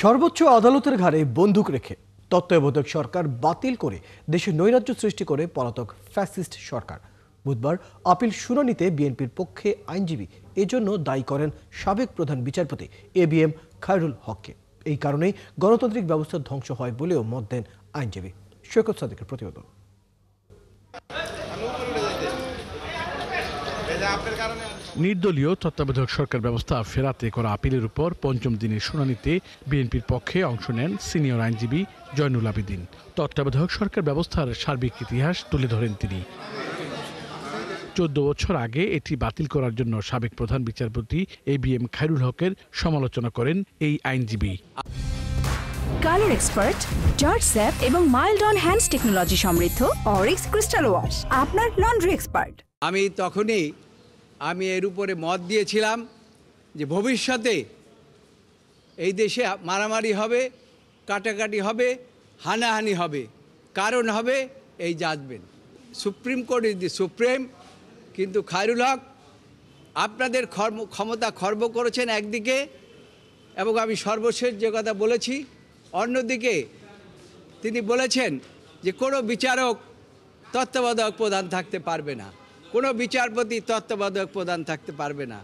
সর্বোচ্চ আদালতের ঘাড়ে বন্দুক রেখে তত্ত্বাবধায়ক সরকার বাতিল করে দেশে নৈরাজ্য সৃষ্টি করে পলাতক ফ্যাসিস্ট সরকার। বুধবার আপিল শুনানিতে বিএনপির পক্ষে আইনজীবী এজন্য দায়ী করেন সাবেক প্রধান বিচারপতি এবিএম খায়রুল হককে। এই কারণেই গণতান্ত্রিক ব্যবস্থা ধ্বংস হয় বলেও মত দেন আইনজীবী। সৈকত সাদিকের প্রতিবেদন। নির্দলীয় তত্ত্বাবধায়ক সরকার ব্যবস্থা ফেরাতে করা আপিলের উপর পঞ্চম দিনের শুনানিতে বিএনপির পক্ষে অংশ নেন সিনিয়র আইনজীবী জয়নুল আবেদিন। তত্ত্বাবধায়ক সরকার ব্যবস্থার সার্বিক ইতিহাস তুলে ধরেন তিনি। 14 বছর আগে এটি বাতিল করার জন্য সাবেক প্রধান বিচারপতি এবিএম খায়রুল হকের সমালোচনা করেন এই আইনজীবী। কালার এক্সপার্ট, জর্জ স্যাপ এবং মাইল্ড অন হ্যান্ডস টেকনোলজি সমৃদ্ধ অরিক্স ক্রিস্টাল ওয়াশ আপনার লন্ড্রি এক্সপার্ট। আমি এর উপরে মত দিয়েছিলাম যে ভবিষ্যতে এই দেশে মারামারি হবে, কাটাকাটি হবে, হানাহানি হবে, কারণ হবে এই judgement. Supreme court is the supreme, কিন্তু খায়রুল হক আপনাদের ক্ষমতা খর্ব করেছেন একদিকে, এবং আমি সর্বশেষ যে কথা বলেছি অন্যদিকে তিনি বলেছেন যে কোনো বিচারক তত্ত্বাবধায়ক প্রধান থাকতে পারবে না, কোনো বিচারপতি তত্ত্বাবধায়ক প্রধান থাকতে পারবে না,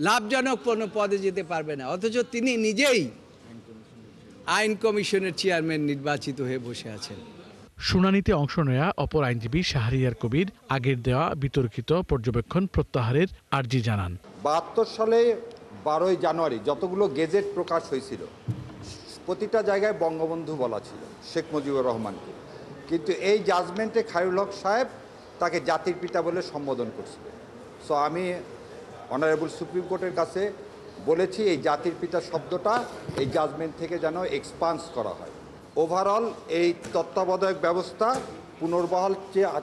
লাভজনক কোনো পদে যেতে পারবে না, অথচ তিনি নিজেই আইন কমিশনের চেয়ারম্যান নির্বাচিত হয়ে বসে আছেন। শুনানিতে অংশ নেওয়া অপর আইনজীবী শাহরিয়ার কবির আগের দেওয়া বিতর্কিত পর্যবেক্ষণ প্রত্যাহারের আর্জি জানান। 72 সালে 12ই জানুয়ারি যতগুলো গেজেট প্রকাশ হয়েছিল প্রতিটা জায়গায় বঙ্গবন্ধু বলা ছিল, শেখ মুজিবুর রহমানকে, কিন্তু এই জাজমেন্টে খায়রুল হক সাহেব তাকে জাতির পিতা বলে সম্বোধন করছিল। সো আমি অনারেবল সুপ্রিম কোর্টের কাছে বলেছি এই জাতির পিতা শব্দটা এই জাজমেন্ট থেকে যেন এক্সপান্স করা হয়। ওভারঅল এই তত্ত্বাবধায়ক ব্যবস্থা পুনর্বহাল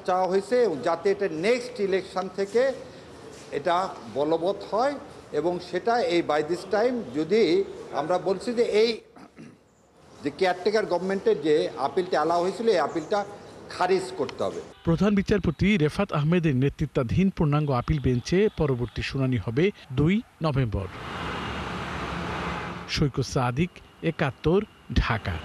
চাওয়া হয়েছে যাতে এটা নেক্সট ইলেকশন থেকে এটা বলবৎ হয়, এবং সেটা এই বাই দিস টাইম যদি আমরা বলছি যে এই যে কেয়ারটেকার গভর্নমেন্টের যে আপিলটা অ্যালাউ হয়েছিল এই আপিলটা খারিজ করতে হবে। প্রধান বিচারপতি রেফাত আহমেদের নেতৃত্বাধীন পূর্ণাঙ্গ আপিল বেঞ্চে পরবর্তী শুনানি হবে 2 নভেম্বর। সৈকত সাদিক, 71, ঢাকা।